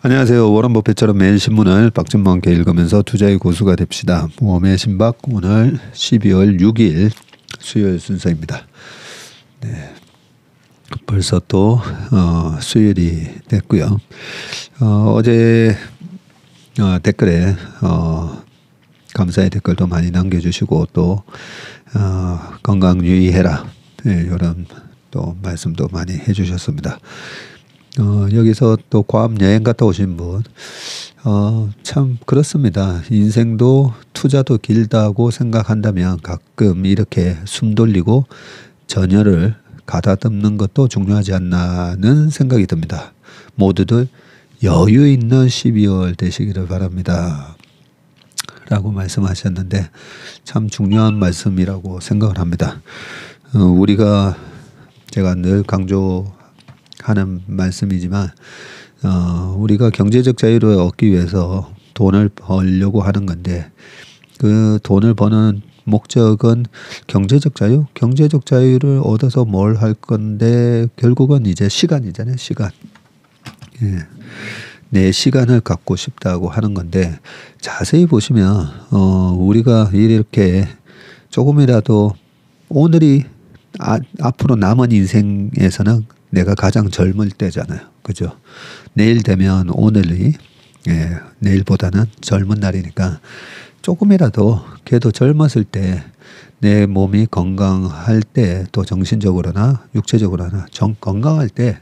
안녕하세요. 워런 버핏처럼 매일 신문을 박진모 함께 읽으면서 투자의 고수가 됩시다. 모험의 신박 오늘 12월 6일 수요일 순서입니다. 네, 벌써 또 수요일이 됐고요. 어제 댓글에 감사의 댓글도 많이 남겨주시고 또 건강 유의해라, 네, 이런 또 말씀도 많이 해주셨습니다. 여기서 또 괌 여행 갔다 오신 분, 참 그렇습니다. 인생도 투자도 길다고 생각한다면 가끔 이렇게 숨 돌리고 전열을 가다듬는 것도 중요하지 않나는 생각이 듭니다. 모두들 여유 있는 12월 되시기를 바랍니다. 라고 말씀하셨는데 참 중요한 말씀이라고 생각을 합니다. 우리가 제가 늘 강조하는 말씀이지만 우리가 경제적 자유를 얻기 위해서 돈을 벌려고 하는 건데 그 돈을 버는 목적은 경제적 자유? 경제적 자유를 얻어서 뭘 할 건데 결국은 이제 시간이잖아요. 시간. 예. 내 시간을 갖고 싶다고 하는 건데 자세히 보시면 우리가 이렇게 조금이라도 오늘이 앞으로 남은 인생에서는 내가 가장 젊을 때잖아요. 그죠? 내일 되면 오늘이 내일보다는 젊은 날이니까 조금이라도 걔도 젊었을 때 내 몸이 건강할 때 또 정신적으로나 육체적으로나 건강할 때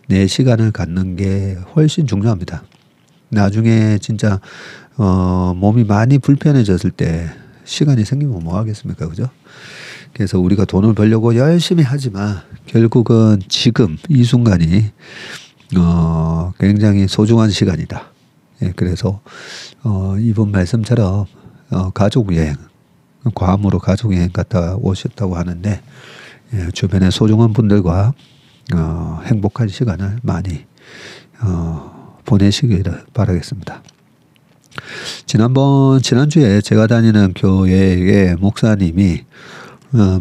내 시간을 갖는 게 훨씬 중요합니다. 나중에 진짜 몸이 많이 불편해졌을 때 시간이 생기면 뭐 하겠습니까? 그죠? 그래서 우리가 돈을 벌려고 열심히 하지만 결국은 지금 이 순간이 굉장히 소중한 시간이다. 예, 그래서 이번 말씀처럼 가족 여행, 괌으로 가족 여행 갔다 오셨다고 하는데 주변의 소중한 분들과 행복한 시간을 많이 보내시기를 바라겠습니다. 지난주에 제가 다니는 교회의 목사님이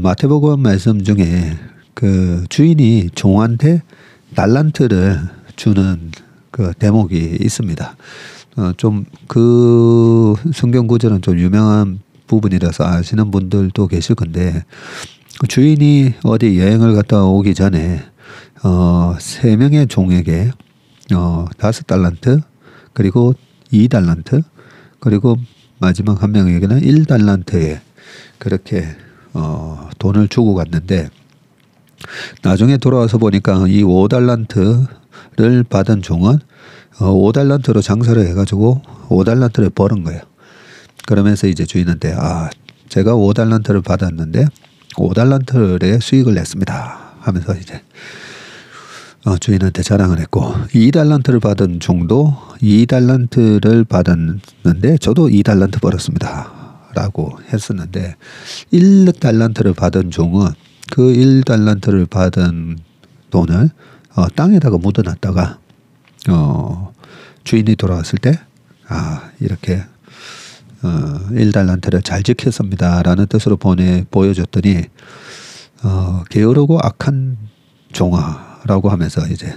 마태복음 말씀 중에 그 주인이 종한테 달란트를 주는 그 대목이 있습니다. 좀 그 성경 구절은 좀 유명한 부분이라서 아시는 분들도 계실 건데 주인이 어디 여행을 갔다 오기 전에 3명의 종에게 5달란트 그리고 2달란트 그리고 마지막 한 명에게는 1달란트에 그렇게 돈을 주고 갔는데 나중에 돌아와서 보니까 이 5달란트를 받은 종은 5달란트로 장사를 해가지고 5달란트를 버는 거예요. 그러면서 이제 주인한테 제가 5달란트를 받았는데 5달란트의 수익을 냈습니다 하면서 이제 주인한테 자랑을 했고 2달란트를 받은 종도 2달란트를 받았는데 저도 2달란트 벌었습니다 라고 했었는데 1달란트를 받은 종은 그 1달란트를 받은 돈을 땅에다가 묻어놨다가 주인이 돌아왔을 때 이렇게 1달란트를 잘 지켰습니다 라는 뜻으로 보여줬더니 게으르고 악한 종아라고 하면서 이제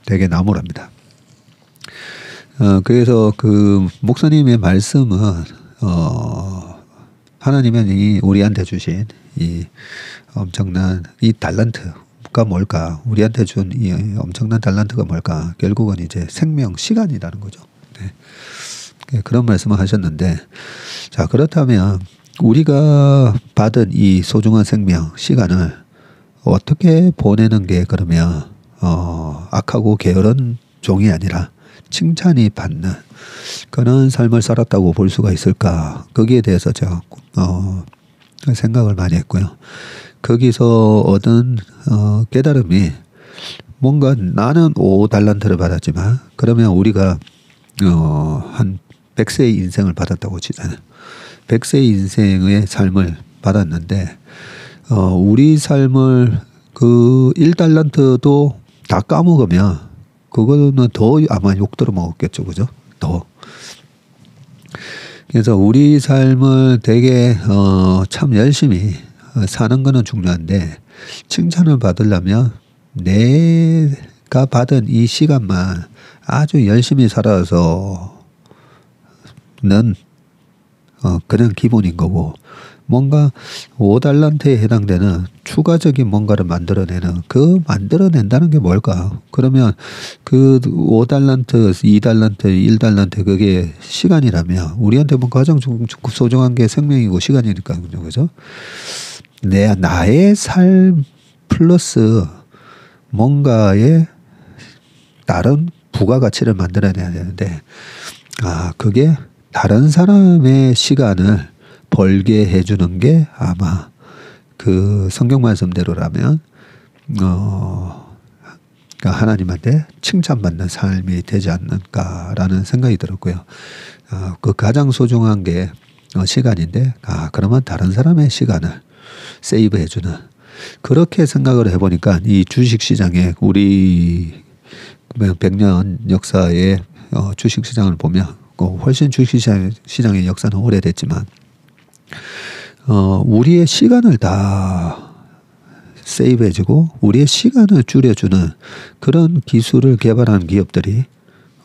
되게 나무랍니다. 그래서 그 목사님의 말씀은 하나님이 우리한테 주신 이 엄청난 이 달란트가 뭘까? 우리한테 준 이 엄청난 달란트가 뭘까? 결국은 이제 생명, 시간이라는 거죠. 네. 그런 말씀을 하셨는데, 자, 그렇다면 우리가 받은 이 소중한 생명, 시간을 어떻게 보내는 게 그러면 악하고 게으른 종이 아니라 칭찬이 받는 그런 삶을 살았다고 볼 수가 있을까? 거기에 대해서 제가 생각을 많이 했고요. 거기서 얻은 깨달음이 뭔가 나는 5달란트를 받았지만 그러면 우리가 한 100세의 인생을 받았다고 치잖아요. 100세의 인생의 삶을 받았는데 우리 삶을 그 1달란트도 다 까먹으면 그거는 더 아마 욕 들어 먹었겠죠. 그죠? 더. 그래서 우리 삶을 되게 참 열심히 사는 거는 중요한데 칭찬을 받으려면 내 받은 이 시간만 아주 열심히 살아서는 그냥 기본인 거고, 뭔가 5달란트에 해당되는 추가적인 뭔가를 만들어내는, 그 만들어낸다는 게 뭘까? 그러면 그 5달란트, 2달란트, 1달란트 그게 시간이라면 우리한테 뭐 가장 소중한 게 생명이고 시간이니까요. 그죠? 나의 삶 플러스 뭔가의 다른 부가가치를 만들어내야 되는데, 그게 다른 사람의 시간을 벌게 해주는 게 아마 그 성경 말씀대로라면 그러니까 하나님한테 칭찬받는 삶이 되지 않는가라는 생각이 들었고요. 그 가장 소중한 게 시간인데, 그러면 다른 사람의 시간을 세이브해주는, 그렇게 생각을 해보니까 이 주식시장에 우리 100년 역사의 주식시장을 보면 훨씬 주식시장의 역사는 오래됐지만 우리의 시간을 다 세이브해주고 우리의 시간을 줄여주는 그런 기술을 개발하는 기업들이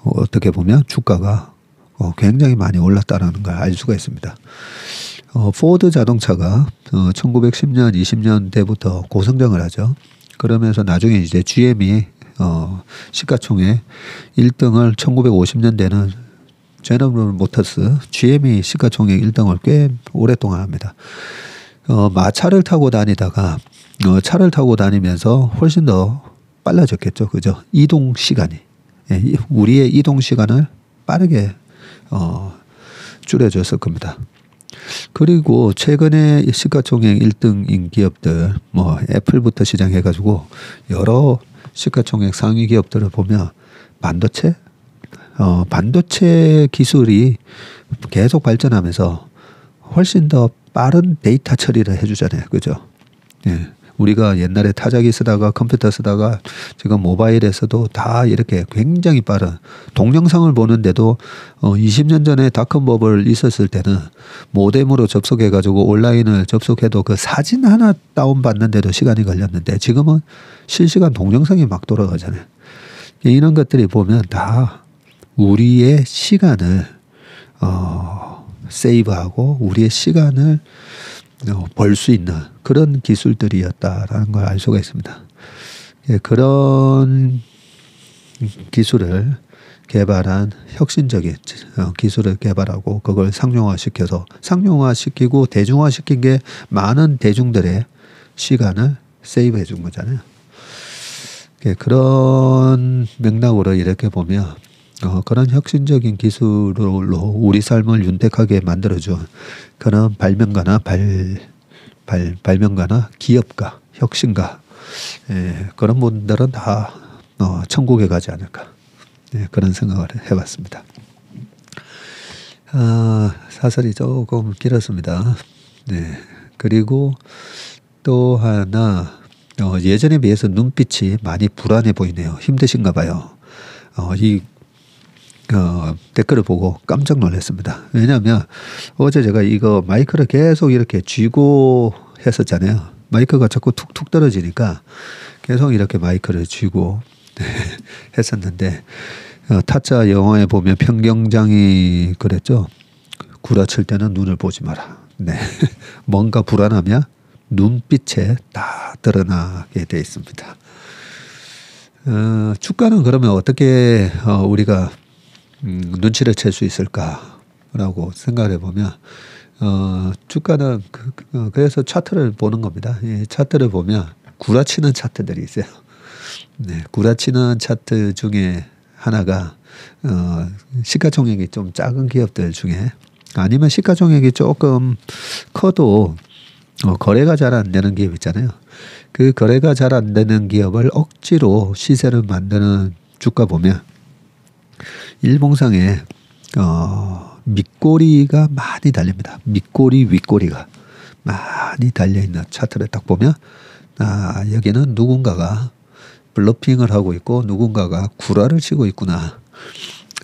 어떻게 보면 주가가 굉장히 많이 올랐다는 걸 알 수가 있습니다. 포드 자동차가 1910년, 20년대부터 고성장을 하죠. 그러면서 나중에 이제 GM이 시가총액 1등을 1950년대는 제너럴 모터스, GM이 시가총액 1등을 꽤 오랫동안 합니다. 마차를 타고 다니다가 차를 타고 다니면서 훨씬 더 빨라졌겠죠. 그죠? 이동 시간이. 우리의 이동 시간을 빠르게 줄여줬을 겁니다. 그리고 최근에 시가총액 1등인 기업들, 뭐 애플부터 시작해가지고 여러 시가총액 상위 기업들을 보면 반도체 기술이 계속 발전하면서 훨씬 더 빠른 데이터 처리를 해주잖아요. 그죠? 예. 우리가 옛날에 타자기 쓰다가 컴퓨터 쓰다가 지금 모바일에서도 다 이렇게 굉장히 빠른 동영상을 보는데도 20년 전에 닷컴버블 있었을 때는 모뎀으로 접속해가지고 온라인을 접속해도 그 사진 하나 다운받는데도 시간이 걸렸는데 지금은 실시간 동영상이 막 돌아가잖아요. 이런 것들이 보면 다 우리의 시간을 세이브하고 우리의 시간을 벌 수 있는 그런 기술들이었다라는 걸 알 수가 있습니다. 예, 그런 기술을 개발한 혁신적인 기술을 개발하고 그걸 상용화시키고 대중화시킨 게 많은 대중들의 시간을 세이브해 준 거잖아요. 예, 그런 맥락으로 이렇게 보면 그런 혁신적인 기술로 우리 삶을 윤택하게 만들어준 그런 발명가나 기업가, 혁신가, 그런 분들은 다 천국에 가지 않을까, 그런 생각을 해봤습니다. 사설이 조금 길었습니다. 네. 그리고 또 하나, 예전에 비해서 눈빛이 많이 불안해 보이네요. 힘드신가 봐요. 댓글을 보고 깜짝 놀랐습니다. 왜냐하면 어제 제가 이거 마이크를 계속 이렇게 쥐고 했었잖아요. 마이크가 자꾸 툭툭 떨어지니까 계속 이렇게 마이크를 쥐고 했었는데 타짜 영화에 보면 평경장이 그랬죠. 구라칠 때는 눈을 보지 마라. 네. 뭔가 불안하면 눈빛에 다 드러나게 돼 있습니다. 주가는 그러면 어떻게 우리가 눈치를 챌 수 있을까라고 생각을 해보면 주가는 그래서 차트를 보는 겁니다. 이 차트를 보면 구라치는 차트들이 있어요. 네, 구라치는 차트 중에 하나가 시가총액이 좀 작은 기업들 중에 아니면 시가총액이 조금 커도 거래가 잘 안 되는 기업 있잖아요. 그 거래가 잘 안 되는 기업을 억지로 시세를 만드는 주가 보면 일봉상에 밑꼬리가 많이 달립니다. 밑꼬리, 윗꼬리가 많이 달려있는 차트를 딱 보면 여기는 누군가가 블러핑을 하고 있고 누군가가 구라를 치고 있구나.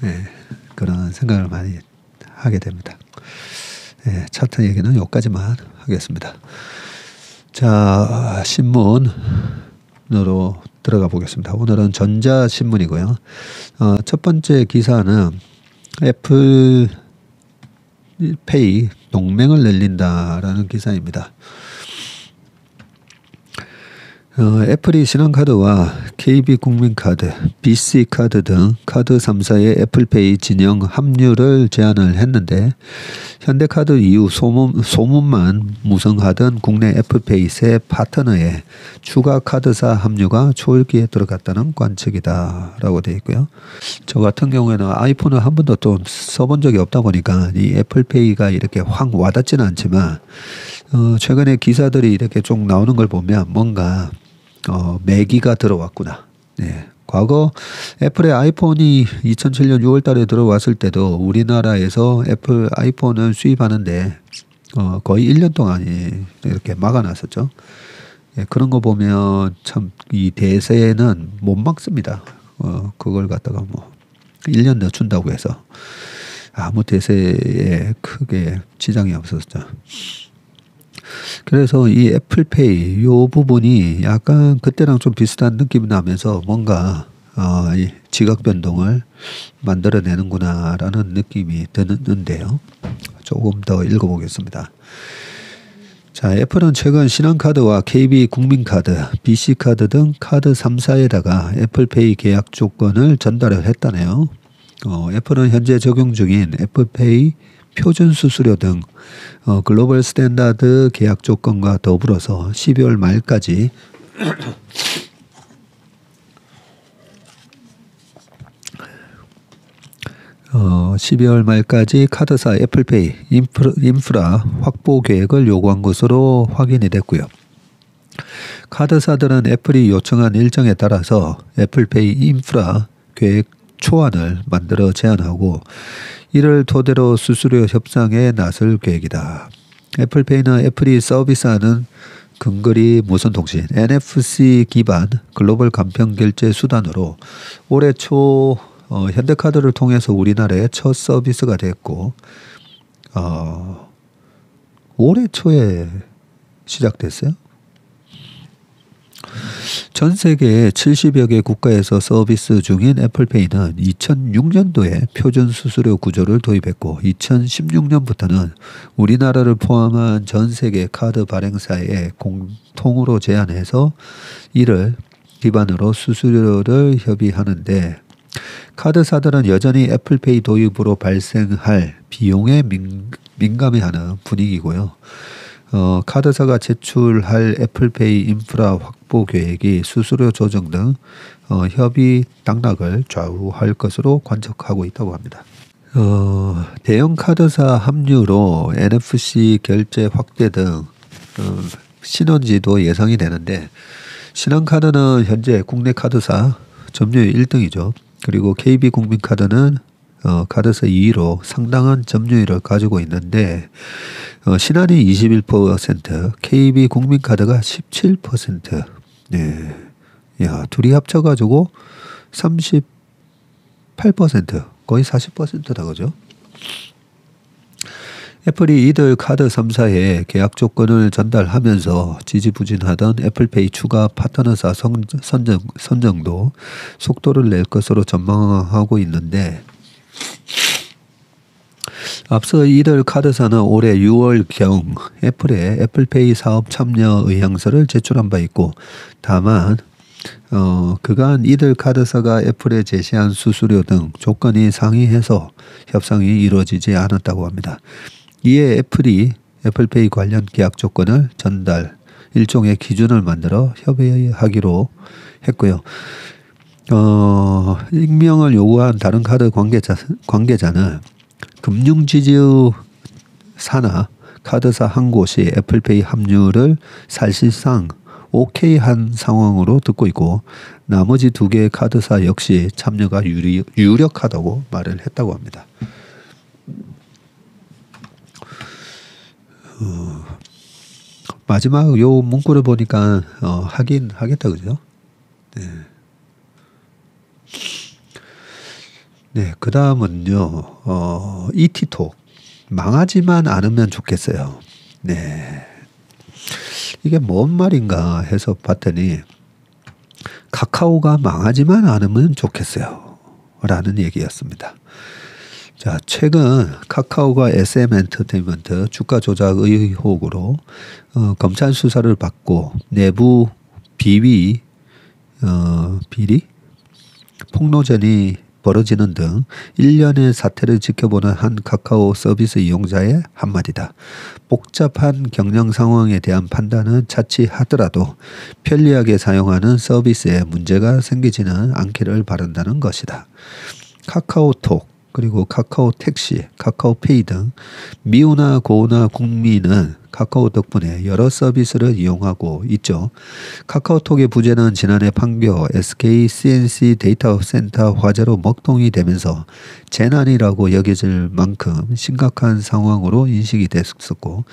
네, 그런 생각을 많이 하게 됩니다. 네, 차트 얘기는 여기까지만 하겠습니다. 자, 신문으로 들어가 보겠습니다. 오늘은 전자신문이고요. 첫 번째 기사는 애플페이 동맹을 늘린다라는 기사입니다. 애플이 신한카드와 KB국민카드, BC카드 등 카드 3사의 애플페이 진영 합류를 제안을 했는데 현대카드 이후 소문만 무성하던 국내 애플페이 새 파트너의 추가 카드사 합류가 초읽기에 들어갔다는 관측이다 라고 되어 있고요. 저 같은 경우에는 아이폰을 한 번도 또 써본 적이 없다 보니까 이 애플페이가 이렇게 확 와닿지는 않지만 최근에 기사들이 이렇게 쭉 나오는 걸 보면 뭔가 매기가 들어왔구나. 네. 과거 애플의 아이폰이 2007년 6월 달에 들어왔을 때도 우리나라에서 애플 아이폰을 수입하는데 거의 1년 동안이 이렇게 막아놨었죠. 예, 그런 거 보면 참 이 대세는 못 막습니다. 그걸 갖다가 뭐 1년 늦춘다고 해서 아무 대세에 크게 지장이 없었죠. 그래서 이 애플페이 요 부분이 약간 그때랑 좀 비슷한 느낌이 나면서 뭔가 이 지각 변동을 만들어내는구나라는 느낌이 드는데요. 조금 더 읽어보겠습니다. 자, 애플은 최근 신한카드와 KB국민카드, BC카드 등 카드 3사에다가 애플페이 계약 조건을 전달을 했다네요. 애플은 현재 적용 중인 애플페이 표준 수수료 등 글로벌 스탠다드 계약 조건과 더불어서 12월 말까지 카드사 애플페이 인프라 확보 계획을 요구한 것으로 확인이 됐고요. 카드사들은 애플이 요청한 일정에 따라서 애플페이 인프라 계획 초안을 만들어 제안하고 이를 토대로 수수료 협상에 나설 계획이다. 애플페이는 애플이 서비스하는 근거리 무선통신 NFC 기반 글로벌 간편 결제 수단으로 올해 초 현대카드를 통해서 우리나라에 첫 서비스가 됐고 올해 초에 시작됐어요. 전 세계 70여 개 국가에서 서비스 중인 애플페이는 2006년도에 표준 수수료 구조를 도입했고 2016년부터는 우리나라를 포함한 전 세계 카드 발행사에 공통으로 제안해서 이를 기반으로 수수료를 협의하는데 카드사들은 여전히 애플페이 도입으로 발생할 비용에 민감해하는 분위기고요. 카드사가 제출할 애플페이 인프라 확보 계획이 수수료 조정 등 협의 당락을 좌우할 것으로 관측하고 있다고 합니다. 대형 카드사 합류로 NFC 결제 확대 등 시너지도 예상이 되는데 신한카드는 현재 국내 카드사 점유율 1등이죠. 그리고 KB국민카드는 카드사 2위로 상당한 점유율을 가지고 있는데 신한이 21%, KB국민카드가 17%. 네, 야 둘이 합쳐가지고 38%, 거의 40%다 그죠? 애플이 이들 카드 3사에 계약 조건을 전달하면서 지지부진하던 애플페이 추가 파트너사 선정도 속도를 낼 것으로 전망하고 있는데 앞서 이들 카드사는 올해 6월경 애플에 애플페이 사업 참여 의향서를 제출한 바 있고 다만 그간 이들 카드사가 애플에 제시한 수수료 등 조건이 상이해서 협상이 이루어지지 않았다고 합니다. 이에 애플이 애플페이 관련 계약 조건을 전달, 일종의 기준을 만들어 협의하기로 했고요. 익명을 요구한 다른 카드 관계자는 금융지주사나 카드사 한 곳이 애플페이 합류를 사실상 오케이 한 상황으로 듣고 있고 나머지 두 개의 카드사 역시 참여가 유력하다고 말을 했다고 합니다. 마지막 요 문구를 보니까 하긴 하겠다 그죠? 네. 네, 그 다음은요, ET톡. 망하지만 않으면 좋겠어요. 네. 이게 뭔 말인가 해서 봤더니, 카카오가 망하지만 않으면 좋겠어요. 라는 얘기였습니다. 자, 최근 카카오가 SM 엔터테인먼트 주가 조작 의혹으로 검찰 수사를 받고 내부 비리 폭로전이 벌어지는 등 일련의 사태를 지켜보는 한 카카오 서비스 이용자의 한마디다. 복잡한 경영 상황에 대한 판단은 자칫하더라도 편리하게 사용하는 서비스에 문제가 생기지는 않기를 바란다는 것이다. 카카오톡 그리고 카카오 택시, 카카오페이 등 미우나 고우나 국민은 카카오 덕분에 여러 서비스를 이용하고 있죠. 카카오톡의 부재는 지난해 판교 SK CNC 데이터 센터 화재로 먹통이 되면서 재난이라고 여겨질 만큼 심각한 상황으로 인식이 됐었고,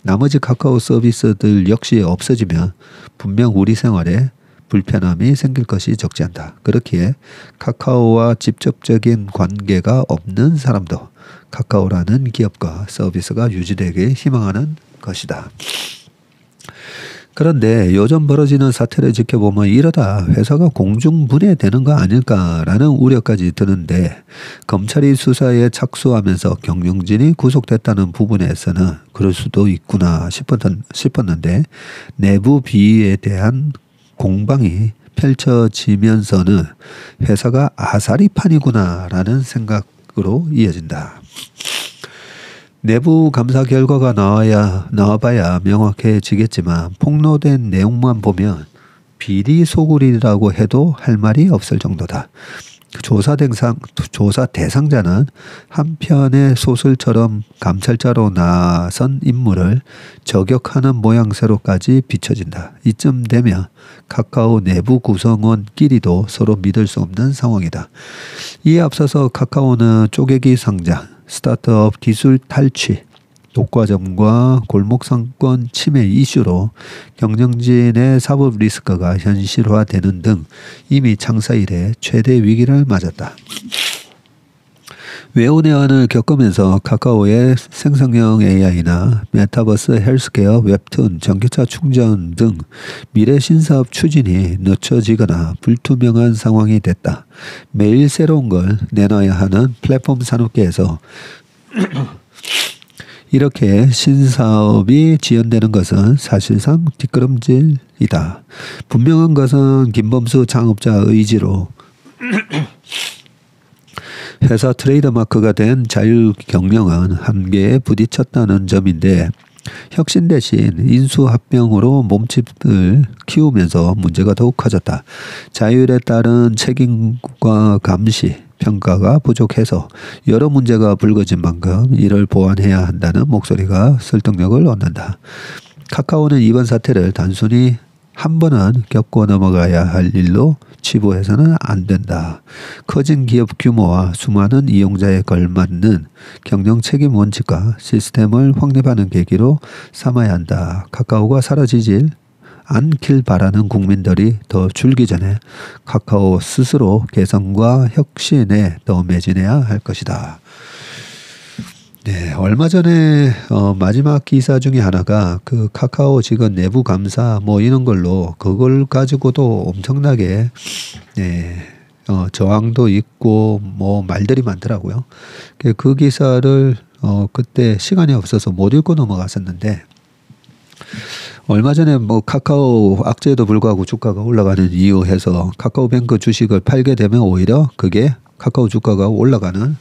나머지 카카오 서비스들 역시 없어지면 분명 우리 생활에 불편함이 생길 것이 적지 않다. 그렇기에 카카오와 직접적인 관계가 없는 사람도 카카오라는 기업과 서비스가 유지되길 희망하는 것이다. 그런데 요즘 벌어지는 사태를 지켜보면 이러다 회사가 공중분해되는 거 아닐까라는 우려까지 드는데, 검찰이 수사에 착수하면서 경영진이 구속됐다는 부분에서는 그럴 수도 있구나 싶었는데, 내부 비위에 대한 공방이 펼쳐지면서는 회사가 아사리판이구나라는 생각으로 이어진다. 내부 감사 결과가 나와봐야 명확해지겠지만 폭로된 내용만 보면 비리 소굴이라고 해도 할 말이 없을 정도다. 조사 대상자는 한편의 소설처럼 감찰자로 나선 인물을 저격하는 모양새로까지 비춰진다. 이쯤 되면 카카오 내부 구성원끼리도 서로 믿을 수 없는 상황이다. 이에 앞서서 카카오는 쪼개기 상장, 스타트업 기술 탈취, 독과점과 골목상권 침해 이슈로 경영진의 사법 리스크가 현실화되는 등 이미 창사 이래 최대 위기를 맞았다. 외운의안을 겪으면서 카카오의 생성형 AI나 메타버스 헬스케어, 웹툰, 전기차 충전 등 미래 신사업 추진이 늦춰지거나 불투명한 상황이 됐다. 매일 새로운 걸 내놔야 하는 플랫폼 산업계에서 이렇게 신사업이 지연되는 것은 사실상 뒷걸음질이다. 분명한 것은 김범수 창업자 의지로 회사 트레이드마크가 된 자율경영은 한계에 부딪혔다는 점인데, 혁신 대신 인수합병으로 몸집을 키우면서 문제가 더욱 커졌다. 자율에 따른 책임과 감시, 평가가 부족해서 여러 문제가 불거진 만큼 이를 보완해야 한다는 목소리가 설득력을 얻는다. 카카오는 이번 사태를 단순히 한 번은 겪고 넘어가야 할 일로 치부해서는 안 된다. 커진 기업 규모와 수많은 이용자에 걸맞는 경영 책임 원칙과 시스템을 확립하는 계기로 삼아야 한다. 카카오가 사라지질 않길 바라는 국민들이 더 줄기 전에 카카오 스스로 개선과 혁신에 더 매진해야 할 것이다. 네, 얼마 전에 마지막 기사 중에 하나가 그 카카오 직원 내부 감사 뭐 이런 걸로 그걸 가지고도 엄청나게 저항도 있고 뭐 말들이 많더라고요. 그 기사를 그때 시간이 없어서 못 읽고 넘어갔었는데, 얼마 전에 뭐 카카오 악재에도 불구하고 주가가 올라가는 이유 해서 카카오뱅크 주식을 팔게 되면 오히려 그게 카카오 주가가 올라가는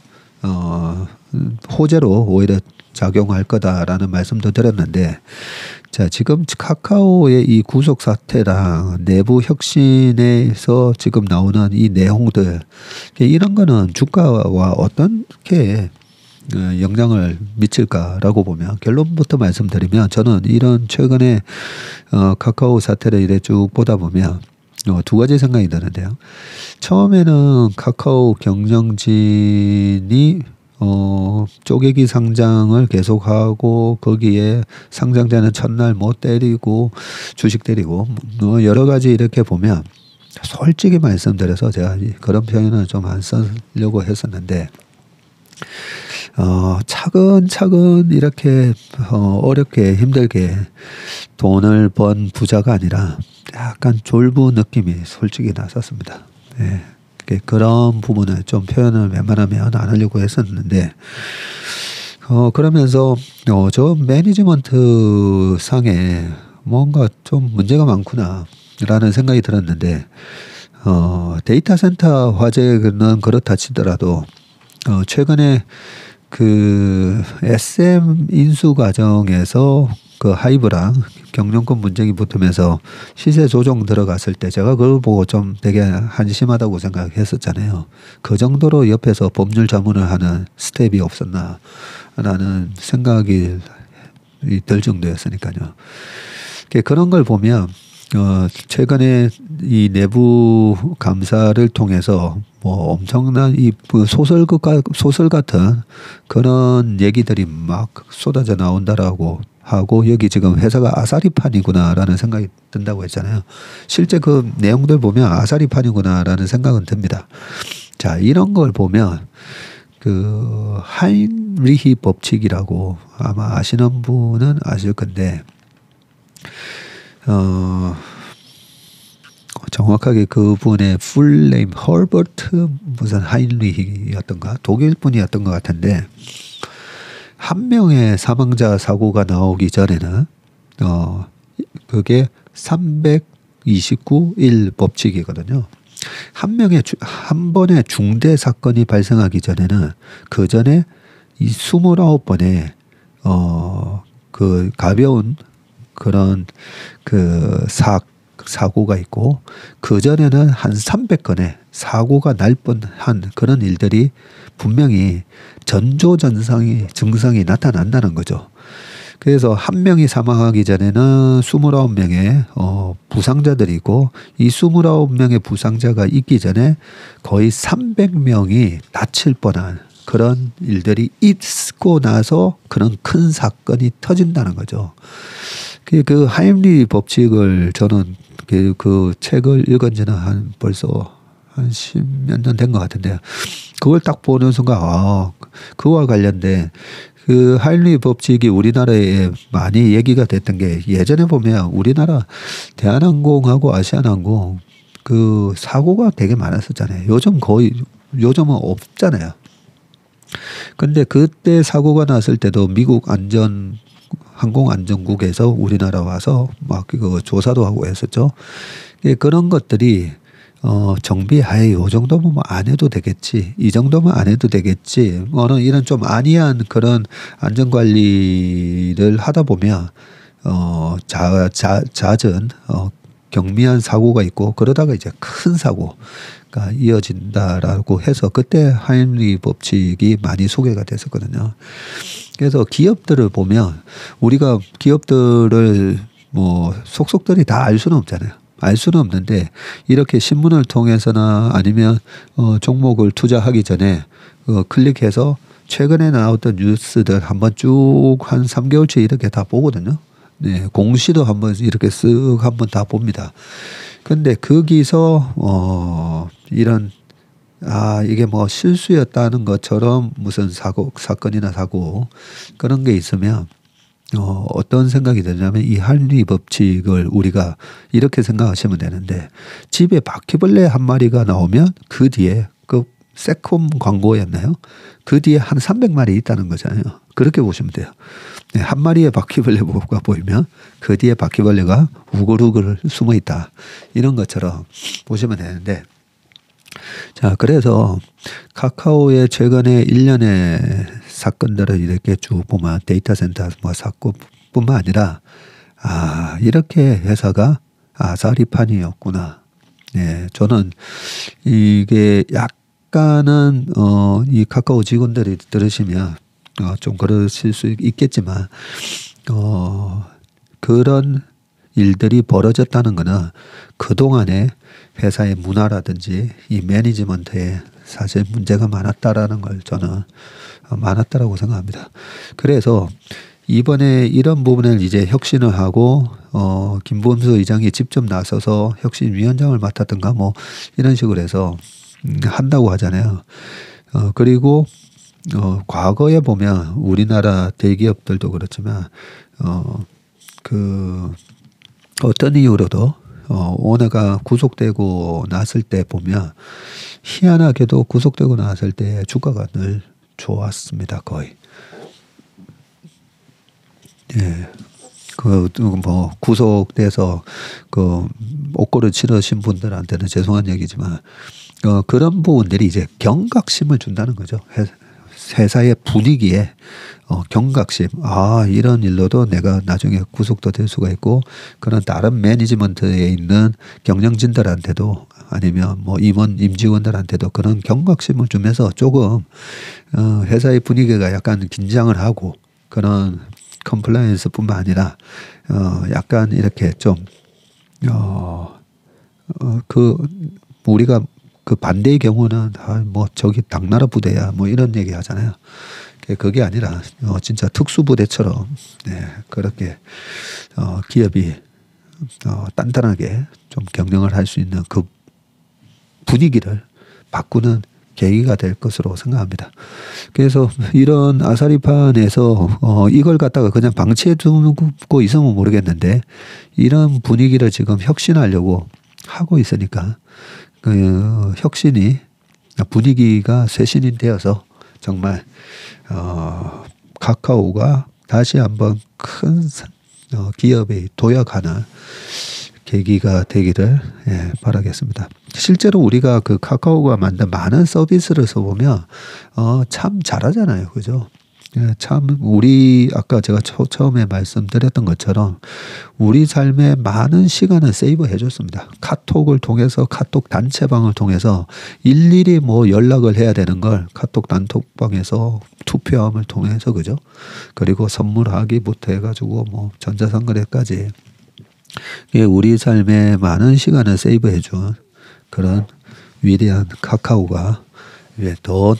호재로 오히려 작용할 거다라는 말씀도 드렸는데, 자, 지금 카카오의 이 구속 사태랑 내부 혁신에서 지금 나오는 이 내용들, 이런 거는 주가와 어떻게 영향을 미칠까라고 보면, 결론부터 말씀드리면 저는 이런 최근에 카카오 사태를 이래 쭉 보다 보면 두 가지 생각이 드는데요. 처음에는 카카오 경영진이 쪼개기 상장을 계속하고 거기에 상장되는 첫날 뭐 때리고 주식 때리고 여러 가지 이렇게 보면, 솔직히 말씀드려서 제가 그런 표현은 좀 안 쓰려고 했었는데, 차근차근 이렇게 어렵게 힘들게 돈을 번 부자가 아니라 약간 졸부 느낌이 솔직히 났었습니다. 예. 그런 부분을 좀 표현을 웬만하면 안 하려고 했었는데 그러면서 저 매니지먼트 상에 뭔가 좀 문제가 많구나 라는 생각이 들었는데 데이터 센터 화재는 그렇다 치더라도 최근에 그 SM 인수 과정에서 그 하이브랑 경영권 분쟁이 붙으면서 시세 조정 들어갔을 때 제가 그걸 보고 좀 되게 한심하다고 생각했었잖아요. 그 정도로 옆에서 법률 자문을 하는 스텝이 없었나 라는 생각이 들 정도였으니까요. 그런 걸 보면 최근에 이 내부 감사를 통해서 뭐 엄청난 이 소설 같은 그런 얘기들이 막 쏟아져 나온다라고 하고 여기 지금 회사가 아사리판이구나라는 생각이 든다고 했잖아요. 실제 그 내용들 보면 아사리판이구나라는 생각은 듭니다. 자, 이런 걸 보면 그 하인리히 법칙이라고 아마 아시는 분은 아실 건데 정확하게 그분의 풀네임 허버트 무슨 하인리히였던가 독일 분이었던 것 같은데 한 명의 사망자 사고가 나오기 전에는 그게 329일 법칙이거든요. 한 번의 중대 사건이 발생하기 전에는 그 전에 이 29번의 그 가벼운 그런 그 사고가 있고 그 전에는 한 300건의 사고가 날 뻔한 그런 일들이 분명히 전조 증상이 나타난다는 거죠. 그래서 한 명이 사망하기 전에는 29명의 부상자들이 있고 이 29명의 부상자가 있기 전에 거의 300명이 다칠 뻔한 그런 일들이 있고 나서 그런 큰 사건이 터진다는 거죠. 그 하임리 법칙을 저는 그 책을 읽은 지는 벌써 한 10몇 년 된 것 같은데요. 그걸 딱 보는 순간 그와 관련된 그 하임리 법칙이 우리나라에 많이 얘기가 됐던 게 예전에 보면 우리나라 대한항공하고 아시아나항공 그 사고가 되게 많았었잖아요. 요즘은 없잖아요. 근데 그때 사고가 났을 때도 미국 항공안전국에서 우리나라 와서 막 그 조사도 하고 했었죠. 그런 것들이 정비하에 요 정도면 뭐 안 해도 되겠지. 이 정도면 안 해도 되겠지. 이런 좀 안이한 그런 안전관리를 하다 보면 잦은 경미한 사고가 있고 그러다가 이제 큰 사고가 이어진다라고 해서 그때 하임리 법칙이 많이 소개가 됐었거든요. 그래서 기업들을 보면 우리가 기업들을 뭐 속속들이 다 알 수는 없잖아요. 알 수는 없는데 이렇게 신문을 통해서나 아니면 종목을 투자하기 전에 클릭해서 최근에 나왔던 뉴스들 한번 쭉 한 3개월치 이렇게 다 보거든요. 네, 공시도 한번 이렇게 쓱 한번 다 봅니다. 근데 거기서 이런 이게 뭐 실수였다는 것처럼 무슨 사건이나 사고 그런 게 있으면 어떤 생각이 드냐면 이 하임리 법칙을 우리가 이렇게 생각하시면 되는데 집에 바퀴벌레 한 마리가 나오면 그 뒤에 그 세콤 광고였나요? 그 뒤에 한 300마리 있다는 거잖아요. 그렇게 보시면 돼요. 네, 한 마리의 바퀴벌레가 보이면 그 뒤에 바퀴벌레가 우글우글 숨어 있다. 이런 것처럼 보시면 되는데 자, 그래서 카카오의 최근에 일련의 사건들을 이렇게 쭉 보면 데이터 센터 뭐 사건뿐만 아니라 이렇게 회사가 아사리판이었구나. 네, 저는 이게 약간은 이 카카오 직원들이 들으시면 좀 그러실 수 있겠지만 그런 일들이 벌어졌다는 거는 그동안에 회사의 문화라든지 이 매니지먼트에 사실 문제가 많았다라는 걸 저는 많았다라고 생각합니다. 그래서 이번에 이런 부분을 이제 혁신을 하고 김범수 의장이 직접 나서서 혁신위원장을 맡았던가 뭐 이런 식으로 해서 한다고 하잖아요. 그리고 과거에 보면 우리나라 대기업들도 그렇지만 그 어떤 이유로도 오너가 구속되고 났을 때 보면 희한하게도 구속되고 났을 때 주가가 늘 좋았습니다. 거의. 예. 뭐 구속돼서 옥고를 치르신 분들한테는 죄송한 얘기지만 그런 부분들이 이제 경각심을 준다는 거죠. 회사의 분위기에 경각심. 이런 일로도 내가 나중에 구속도 될 수가 있고 그런 다른 매니지먼트에 있는 경영진들한테도 아니면 뭐 임직원들한테도 그런 경각심을 주면서 조금 회사의 분위기가 약간 긴장을 하고 그런 컴플라이언스뿐만 아니라 약간 이렇게 좀 우리가 그 반대의 경우는 뭐 저기 당나라 부대야 뭐 이런 얘기 하잖아요. 그게 아니라 진짜 특수부대처럼 그렇게 기업이 단단하게 좀 경영을 할 수 있는 그 분위기를 바꾸는 계기가 될 것으로 생각합니다. 그래서 이런 아사리판에서 이걸 갖다가 그냥 방치해 두고 있으면 모르겠는데 이런 분위기를 지금 혁신하려고 하고 있으니까 그 혁신이 분위기가 쇄신이 되어서 정말 카카오가 다시 한번 큰 기업이 도약하는 계기가 되기를 바라겠습니다. 실제로 우리가 그 카카오가 만든 많은 서비스를 써보면 참 잘하잖아요. 그죠? 참 우리 아까 제가 처음에 말씀드렸던 것처럼 우리 삶에 많은 시간을 세이브 해줬습니다. 카톡을 통해서 카톡 단체방을 통해서 일일이 뭐 연락을 해야 되는 걸 카톡 단톡방에서 투표함을 통해서 그죠? 그리고 선물하기부터 해가지고 뭐 전자상거래까지 우리 삶에 많은 시간을 세이브 해준 그런 위대한 카카오가 더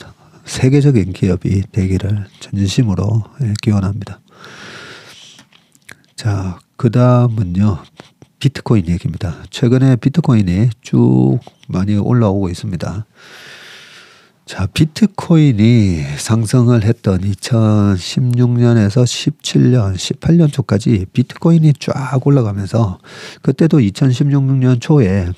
세계적인 기업이 되기를 진심으로 기원합니다. 자, 그 다음은요. 비트코인 얘기입니다. 최근에 비트코인이 쭉 많이 올라오고 있습니다. 자, 비트코인이 상승을 했던 2016년에서 17년, 18년 초까지 비트코인이 쫙 올라가면서 그때도 2016년 초에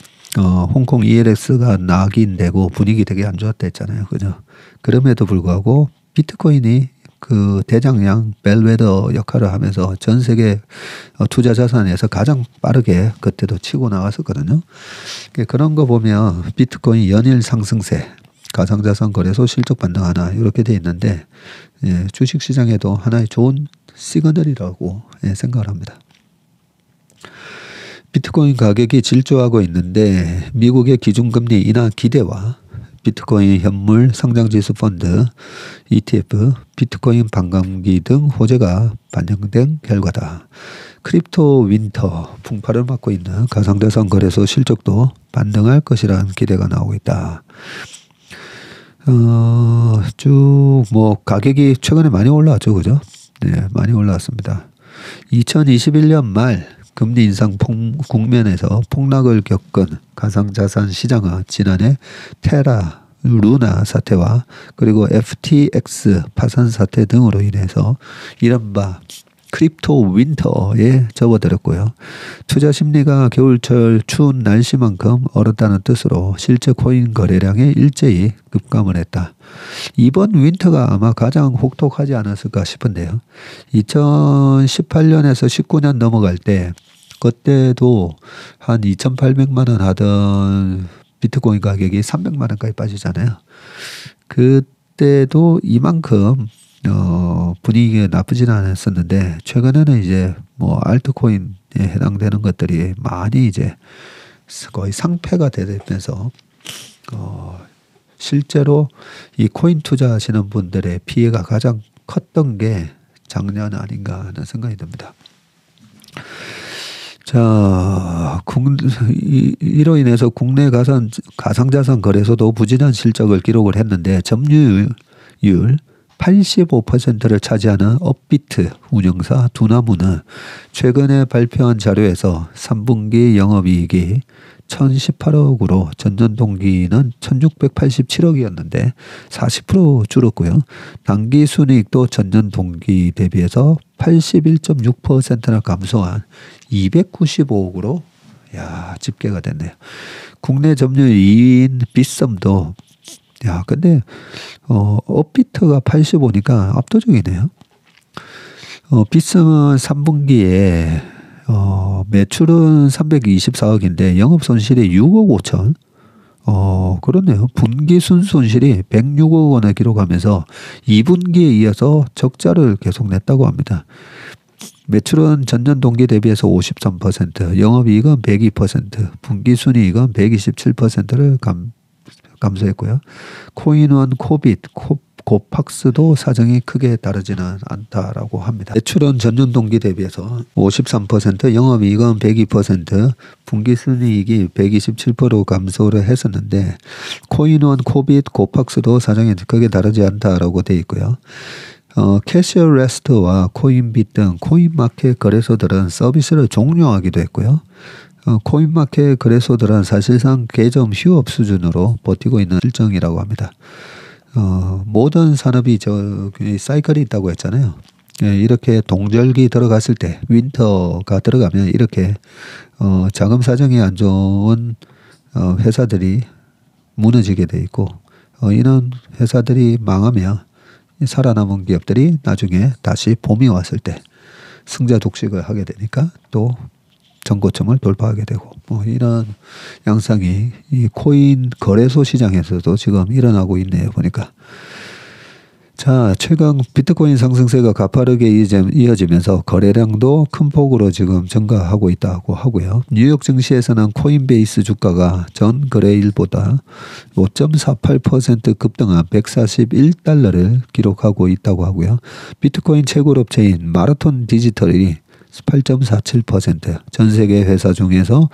홍콩 ELX가 낙인되고 분위기 되게 안 좋았다 했잖아요. 그죠? 그럼에도 불구하고 비트코인이 그 대장양 벨웨더 역할을 하면서 전 세계 투자 자산에서 가장 빠르게 그때도 치고 나갔었거든요. 그런 거 보면 비트코인 연일 상승세, 가상자산 거래소 실적 반등 하나 이렇게 돼 있는데 주식시장에도 하나의 좋은 시그널이라고 생각을 합니다. 비트코인 가격이 질주하고 있는데 미국의 기준금리 인하 기대와 비트코인 현물 상장지수 펀드 ETF, 비트코인 반감기 등 호재가 반영된 결과다. 크립토 윈터 풍파를 맞고 있는 가상자산 거래소 실적도 반등할 것이라는 기대가 나오고 있다. 쭉 뭐 가격이 최근에 많이 올라왔죠, 그죠? 네, 많이 올라왔습니다. 2021년 말 금리 인상 국면에서 폭락을 겪은 가상자산 시장은 지난해 테라, 루나 사태와 그리고 FTX 파산 사태 등으로 인해서 이른바 크립토 윈터에 접어들었고요. 투자 심리가 겨울철 추운 날씨만큼 얼었다는 뜻으로 실제 코인 거래량이 일제히 급감을 했다. 이번 윈터가 아마 가장 혹독하지 않았을까 싶은데요. 2018년에서 19년 넘어갈 때 그때도 한 2,800만 원 하던 비트코인 가격이 300만 원까지 빠지잖아요. 그때도 이만큼 분위기가 나쁘진 않았었는데 최근에는 이제 뭐 알트코인에 해당되는 것들이 많이 이제 거의 상폐가 되면서 실제로 이 코인 투자하시는 분들의 피해가 가장 컸던 게 작년 아닌가 하는 생각이 듭니다. 자, 이로 인해서 국내 가상자산 거래소도 부진한 실적을 기록을 했는데 점유율 85%를 차지하는 업비트 운영사 두나무는 최근에 발표한 자료에서 3분기 영업이익이 1018억으로 전년 동기는 1687억이었는데 40% 줄었고요. 당기순이익도 전년 동기 대비해서 81.6%나 감소한 295억으로 집계가 됐네요. 국내 점유율 2위인 빗썸도 근데 업비트가 85니까 압도적이네요. 빗썸은 3분기에 매출은 324억인데 영업 손실이 6억 5천. 그렇네요. 분기 순손실이 106억 원을 기록하면서 2분기에 이어서 적자를 계속 냈다고 합니다. 매출은 전년 동기 대비해서 53%, 영업이익은 102%, 분기순이익은 127%를 감소했고요. 코인원, 코빗, 고팍스도 사정이 크게 다르지는 않다라고 합니다. 매출은 전년 동기 대비해서 53%, 영업이익은 102%, 분기순이익이 127% 감소를 했었는데 코인원, 코빗, 고팍스도 사정이 크게 다르지 않다라고 되어 있고요. 캐시어레스트와 코인빗 등 코인마켓 거래소들은 서비스를 종료하기도 했고요. 코인마켓 거래소들은 사실상 개점 휴업 수준으로 버티고 있는 실정이라고 합니다. 모든 산업이 사이클이 있다고 했잖아요. 이렇게 동절기 들어갔을 때, 윈터가 들어가면 이렇게 자금 사정이 안 좋은 회사들이 무너지게 돼 있고, 이런 회사들이 망하면 살아남은 기업들이 나중에 다시 봄이 왔을 때 승자 독식을 하게 되니까 또 전고점을 돌파하게 되고 이런 양상이 이 코인 거래소 시장에서도 지금 일어나고 있네요. 보니까 자, 최근 비트코인 상승세가 가파르게 이어지면서 거래량도 큰 폭으로 지금 증가하고 있다고 하고요. 뉴욕 증시에서는 코인베이스 주가가 전 거래일보다 5.48% 급등한 141달러를 기록하고 있다고 하고요. 비트코인 채굴업체인 마라톤 디지털이 8.47%, 전 세계 회사 중에서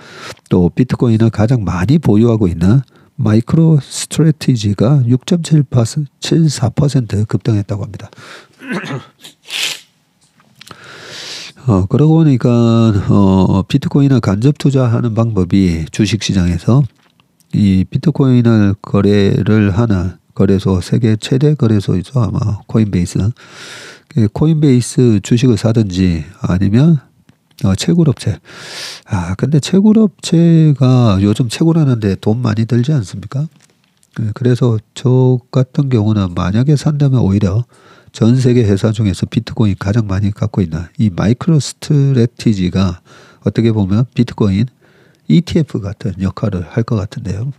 또 비트코인을 가장 많이 보유하고 있는 마이크로 스트래티지가 6.74% 급등했다고 합니다. 그러고 보니까 비트코인을 간접 투자하는 방법이 주식시장에서 이 비트코인을 거래를 하는 거래소, 세계 최대 거래소이죠. 아마 코인베이스. 코인베이스 주식을 사든지 아니면 채굴업체. 근데 채굴업체가 요즘 채굴하는데 돈 많이 들지 않습니까? 그래서 저 같은 경우는 만약에 산다면 오히려 전 세계 회사 중에서 비트코인 가장 많이 갖고 있는 이 마이크로 스트래티지가 어떻게 보면 비트코인 ETF 같은 역할을 할 것 같은데요.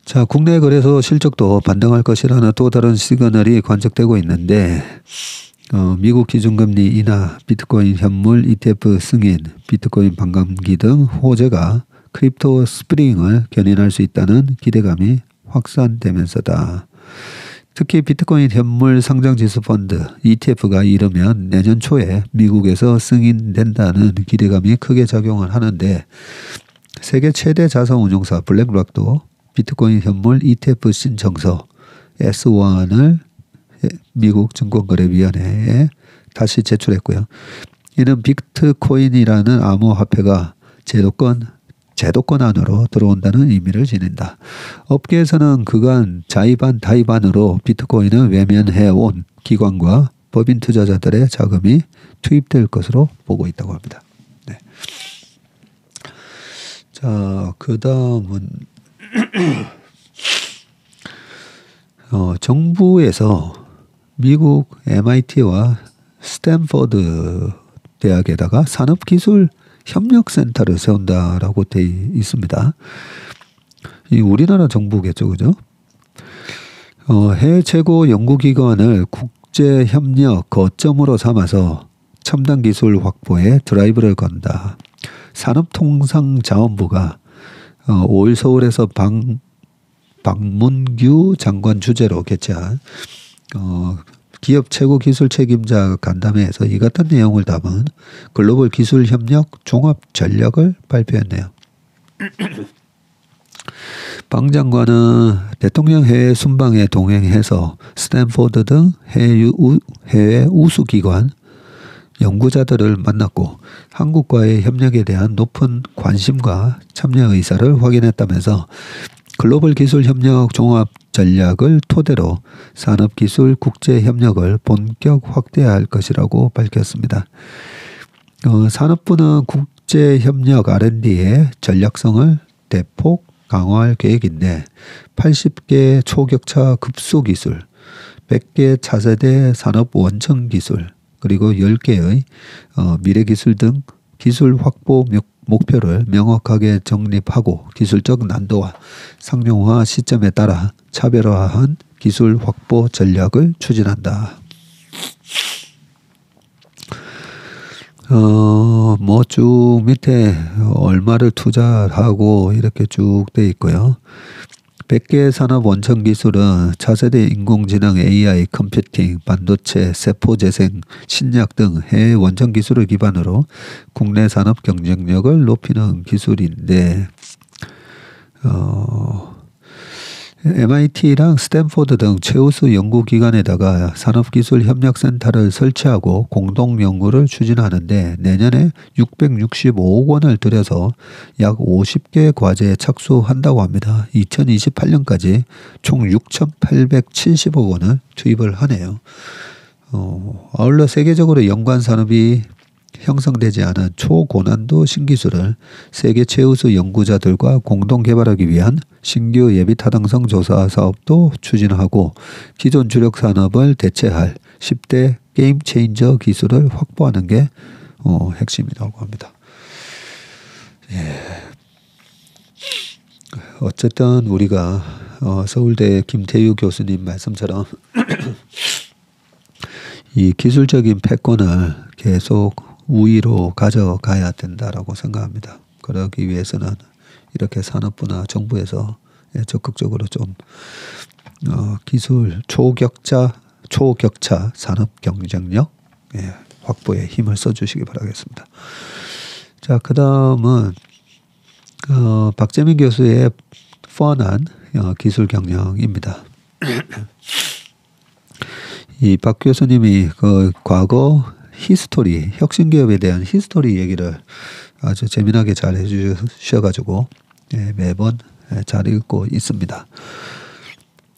자, 국내 거래소 실적도 반등할 것이라는 또 다른 시그널이 관측되고 있는데 미국 기준금리 인하, 비트코인 현물 ETF 승인, 비트코인 반감기 등 호재가 크립토 스프링을 견인할 수 있다는 기대감이 확산되면서다. 특히 비트코인 현물 상장지수 펀드 ETF가 이르면 내년 초에 미국에서 승인된다는 기대감이 크게 작용을 하는데 세계 최대 자산운용사 블랙락도 비트코인 현물 ETF 신청서 S1을 미국 증권거래위원회에 다시 제출했고요. 이는 비트코인이라는 암호화폐가 제도권 안으로 들어온다는 의미를 지닌다. 업계에서는 그간 자의반 다의반으로 비트코인을 외면해온 기관과 법인 투자자들의 자금이 투입될 것으로 보고 있다고 합니다. 네. 자, 그 다음은 정부에서 미국 MIT와 스탠퍼드 대학에다가 산업기술 협력센터를 세운다라고 되어 있습니다. 이 우리나라 정부겠죠, 그죠? 해외 최고 연구기관을 국제협력 거점으로 삼아서 첨단 기술 확보에 드라이브를 건다. 산업통상자원부가 5일 서울에서 박문규 장관 주재로 개최한 기업 최고 기술 책임자 간담회에서 이 같은 내용을 담은 글로벌 기술 협력 종합 전략을 발표했네요. 방 장관은 대통령 해외 순방에 동행해서 스탠포드 등 해외 우수 기관 연구자들을 만났고 한국과의 협력에 대한 높은 관심과 참여 의사를 확인했다면서 글로벌 기술 협력 종합 전략을 토대로 산업기술 국제 협력을 본격 확대할 것이라고 밝혔습니다. 산업부는 국제 협력 R&D의 전략성을 대폭 강화할 계획인데 80개 초격차 급소기술, 100개 차세대 산업 원천 기술, 그리고 10개의 미래기술 등 기술 확보 목표를 명확하게 정립하고 기술적 난도와 상용화 시점에 따라 차별화한 기술 확보 전략을 추진한다. 뭐 쭉 밑에 얼마를 투자하고 이렇게 쭉 돼 있고요. 100개 산업 원천 기술은 차세대 인공지능, AI, 컴퓨팅, 반도체, 세포재생, 신약 등 해외 원천 기술을 기반으로 국내 산업 경쟁력을 높이는 기술인데 MIT랑 스탠포드 등 최우수 연구기관에다가 산업기술협력센터를 설치하고 공동 연구를 추진하는데 내년에 665억 원을 들여서 약 50개 과제에 착수한다고 합니다. 2028년까지 총 6,870억 원을 투입을 하네요. 아울러 세계적으로 연관 산업이 형성되지 않은 초고난도 신기술을 세계 최우수 연구자들과 공동 개발하기 위한 신규 예비 타당성 조사 사업도 추진하고 기존 주력 산업을 대체할 10대 게임 체인저 기술을 확보하는 게 핵심이라고 합니다. 예. 어쨌든 우리가 서울대 김태유 교수님 말씀처럼 이 기술적인 패권을 계속 우위로 가져가야 된다라고 생각합니다. 그러기 위해서는 이렇게 산업부나 정부에서 적극적으로 좀 기술 초격차 산업 경쟁력 확보에 힘을 써주시기 바라겠습니다. 자, 그 다음은 박재민 교수의 뻔한 기술 경영입니다. 이 박 교수님이 그 과거 히스토리, 혁신기업에 대한 히스토리 얘기를 아주 재미나게 잘 해주셔가지고 매번 잘 읽고 있습니다.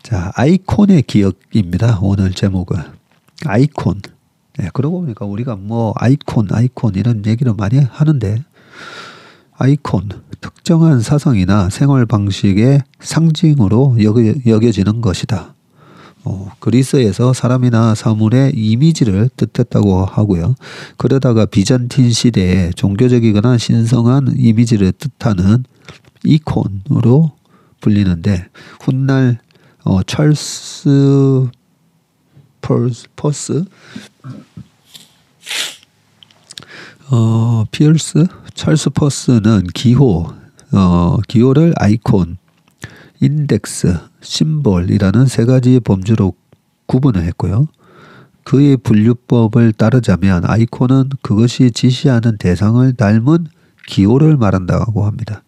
자, 아이콘의 기억입니다. 오늘 제목은 아이콘. 그러고 보니까 우리가 뭐 아이콘 이런 얘기를 많이 하는데 아이콘, 특정한 사상이나 생활 방식의 상징으로 여겨지는 것이다. 그리스에서 사람이나 사물의 이미지를 뜻했다고 하고요. 그러다가 비잔틴 시대에 종교적이거나 신성한 이미지를 뜻하는 이콘으로 불리는데 훗날 찰스 퍼스는 기호를 아이콘, 인덱스, 심볼이라는 세 가지 범주로 구분을 했고요. 그의 분류법을 따르자면 아이콘은 그것이 지시하는 대상을 닮은 기호를 말한다고 합니다.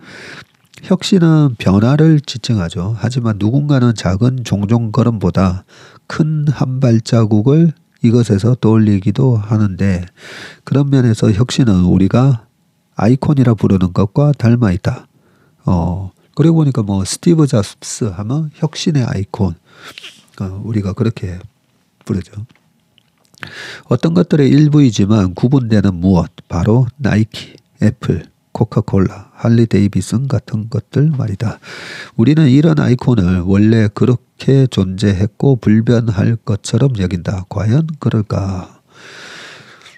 혁신은 변화를 지칭하죠. 하지만 누군가는 작은 종종걸음보다 큰 한 발자국을 이것에서 떠올리기도 하는데 그런 면에서 혁신은 우리가 아이콘이라 부르는 것과 닮아 있다. 그러고 보니까 뭐 스티브 잡스 하면 혁신의 아이콘, 우리가 그렇게 부르죠. 어떤 것들의 일부이지만 구분되는 무엇, 바로 나이키, 애플, 코카콜라, 할리 데이비슨 같은 것들 말이다. 우리는 이런 아이콘을 원래 그렇게 존재했고 불변할 것처럼 여긴다. 과연 그럴까?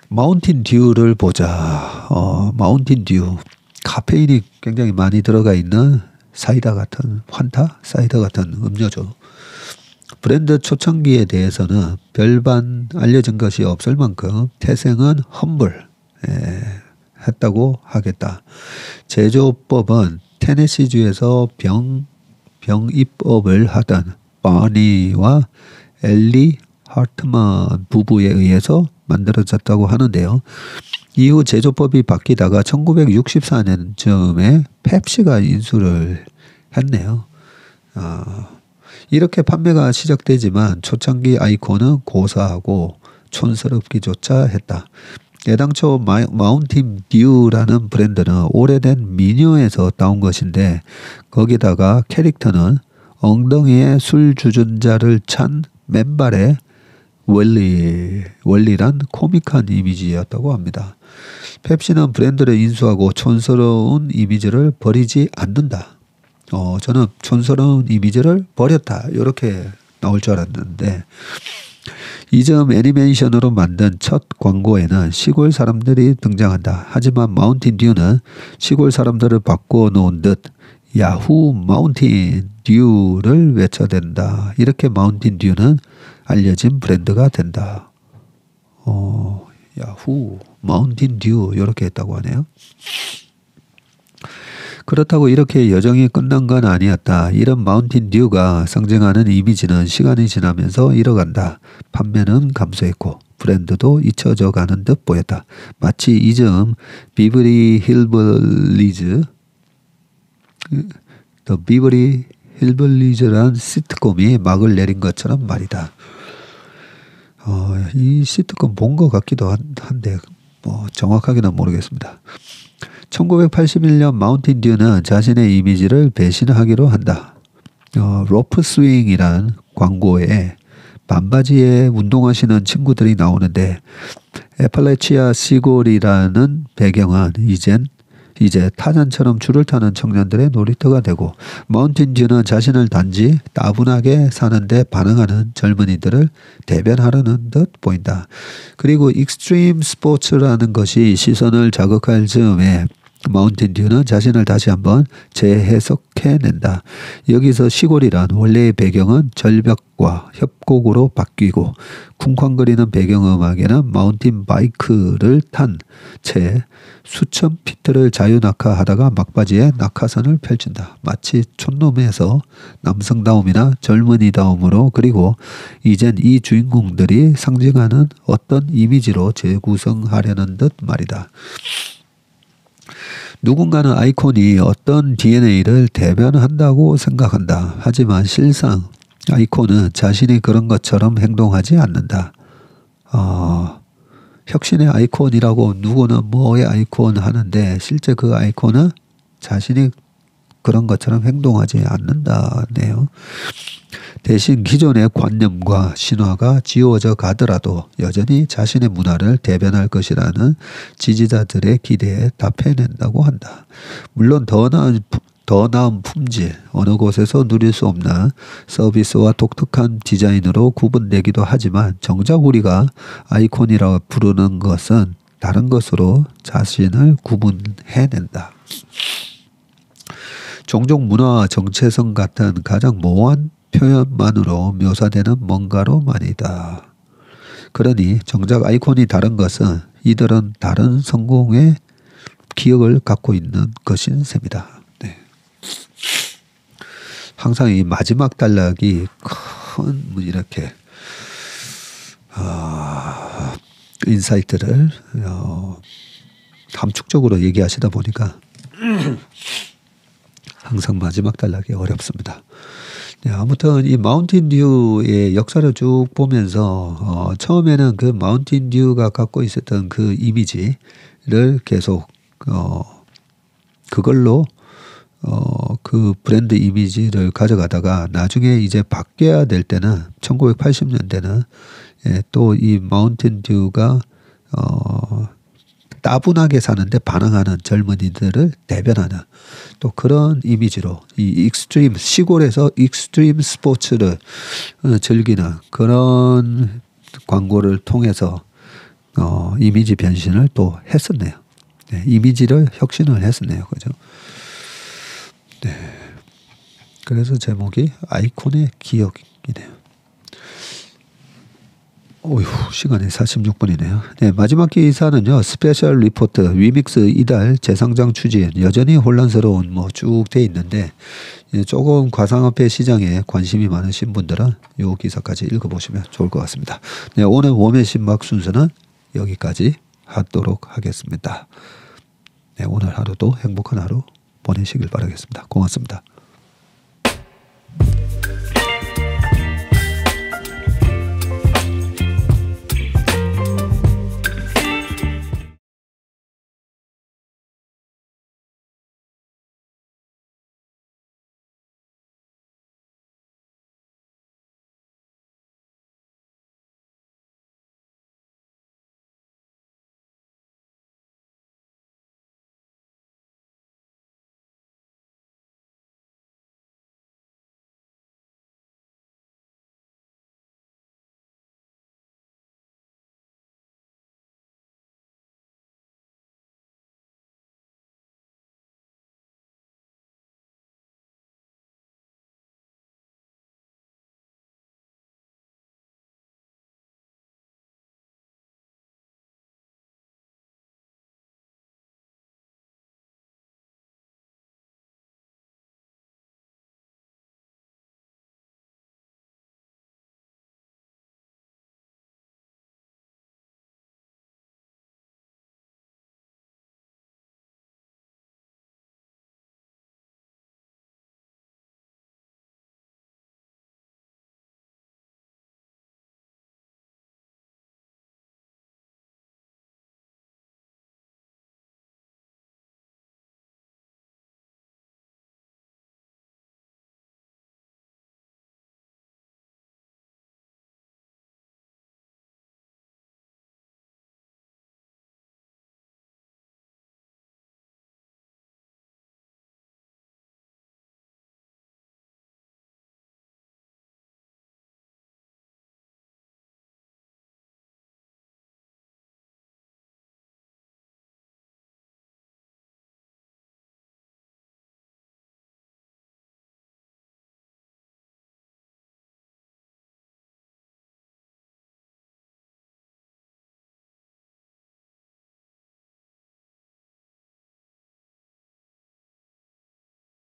마운틴 듀를 보자. 마운틴 듀, 카페인이 굉장히 많이 들어가 있는 사이다 같은, 환타 사이다 같은 음료죠. 브랜드 초창기에 대해서는 별반 알려진 것이 없을 만큼 태생은 험블 했다고 하겠다. 제조법은 테네시주에서 병입업을 하던 바니와 엘리 하트만 부부에 의해서 만들어졌다고 하는데요. 이후 제조법이 바뀌다가 1964년쯤에 펩시가 인수를 했네요. 이렇게 판매가 시작되지만 초창기 아이콘은 고사하고 촌스럽기조차 했다. 애당초 마운틴 듀라는 브랜드는 오래된 미녀에서 따온 것인데 거기다가 캐릭터는 엉덩이에 술 주전자를 찬 맨발의 월리란 코믹한 이미지였다고 합니다. 펩시는 브랜드를 인수하고 촌스러운 이미지를 버리지 않는다. 저는 촌스러운 이미지를 버렸다. 이렇게 나올 줄 알았는데 이 점 애니메이션으로 만든 첫 광고에는 시골 사람들이 등장한다. 하지만 마운틴 듀는 시골 사람들을 바꿔놓은 듯 야후 마운틴 듀를 외쳐댄다. 이렇게 마운틴 듀는 알려진 브랜드가 된다. 야후 마운틴 듀 이렇게 했다고 하네요. 그렇다고 이렇게 여정이 끝난 건 아니었다. 이런 마운틴 듀가 상징하는 이미지는 시간이 지나면서 잃어간다. 판매는 감소했고 브랜드도 잊혀져 가는 듯 보였다. 마치 이 점 비버리 힐블리즈 더 비버리 힐블리즈라는 시트콤이 막을 내린 것처럼 말이다. 이 시트콤 본 것 같기도 한데 뭐 정확하게는 모르겠습니다. 1981년 마운틴 듀는 자신의 이미지를 배신하기로 한다. 로프 스윙이란 광고에 반바지에 운동하시는 친구들이 나오는데 애팔레치아 시골이라는 배경은 이제 타잔처럼 줄을 타는 청년들의 놀이터가 되고 마운틴 듀는 자신을 단지 따분하게 사는데 반응하는 젊은이들을 대변하려는 듯 보인다. 그리고 익스트림 스포츠라는 것이 시선을 자극할 즈음에 마운틴 듀는 자신을 다시 한번 재해석해낸다. 여기서 시골이란 원래의 배경은 절벽과 협곡으로 바뀌고 쿵쾅거리는 배경음악에는 마운틴 바이크를 탄 채 수천 피트를 자유낙하하다가 막바지에 낙하산을 펼친다. 마치 촌놈에서 남성다움이나 젊은이다움으로 그리고 이젠 이 주인공들이 상징하는 어떤 이미지로 재구성하려는 듯 말이다. 누군가는 아이콘이 어떤 DNA를 대변한다고 생각한다. 하지만 실상 아이콘은 자신이 그런 것처럼 행동하지 않는다. 혁신의 아이콘이라고 누구는 뭐의 아이콘 하는데 실제 그 아이콘은 자신이 그런 것처럼 행동하지 않는다네요. 대신 기존의 관념과 신화가 지워져 가더라도 여전히 자신의 문화를 대변할 것이라는 지지자들의 기대에 답해낸다고 한다. 물론 더 나은 품질, 어느 곳에서 누릴 수 없는 서비스와 독특한 디자인으로 구분되기도 하지만 정작 우리가 아이콘이라고 부르는 것은 다른 것으로 자신을 구분해낸다. 종종 문화와 정체성 같은 가장 모호한 표현만으로 묘사되는 뭔가로만이다. 그러니 정작 아이콘이 다른 것은 이들은 다른 성공의 기억을 갖고 있는 것인 셈이다. 네. 항상 이 마지막 단락이 큰 이렇게 인사이트를 함축적으로 얘기하시다 보니까 항상 마지막 단락이 어렵습니다. 네, 아무튼 이 마운틴 듀의 역사를 쭉 보면서 처음에는 그 마운틴 듀가 갖고 있었던 그 이미지를 계속 그걸로 그 브랜드 이미지를 가져가다가 나중에 이제 바뀌어야 될 때는 1980년대는 또 이 마운틴 듀가 따분하게 사는데 반항하는 젊은이들을 대변하는 또 그런 이미지로 이 익스트림 시골에서 익스트림 스포츠를 즐기는 그런 광고를 통해서 이미지 변신을 또 했었네요. 네, 이미지를 혁신을 했었네요. 그죠? 네. 그래서 제목이 아이콘의 기억이네요. 오휴, 시간이 46분이네요. 네, 마지막 기사는요. 스페셜 리포트 위믹스 이달 재상장 추진 여전히 혼란스러운 뭐 쭉 돼 있는데 조금 가상화폐 시장에 관심이 많으신 분들은 이 기사까지 읽어보시면 좋을 것 같습니다. 네, 오늘 웜의 신박 순서는 여기까지 하도록 하겠습니다. 네, 오늘 하루도 행복한 하루 보내시길 바라겠습니다. 고맙습니다.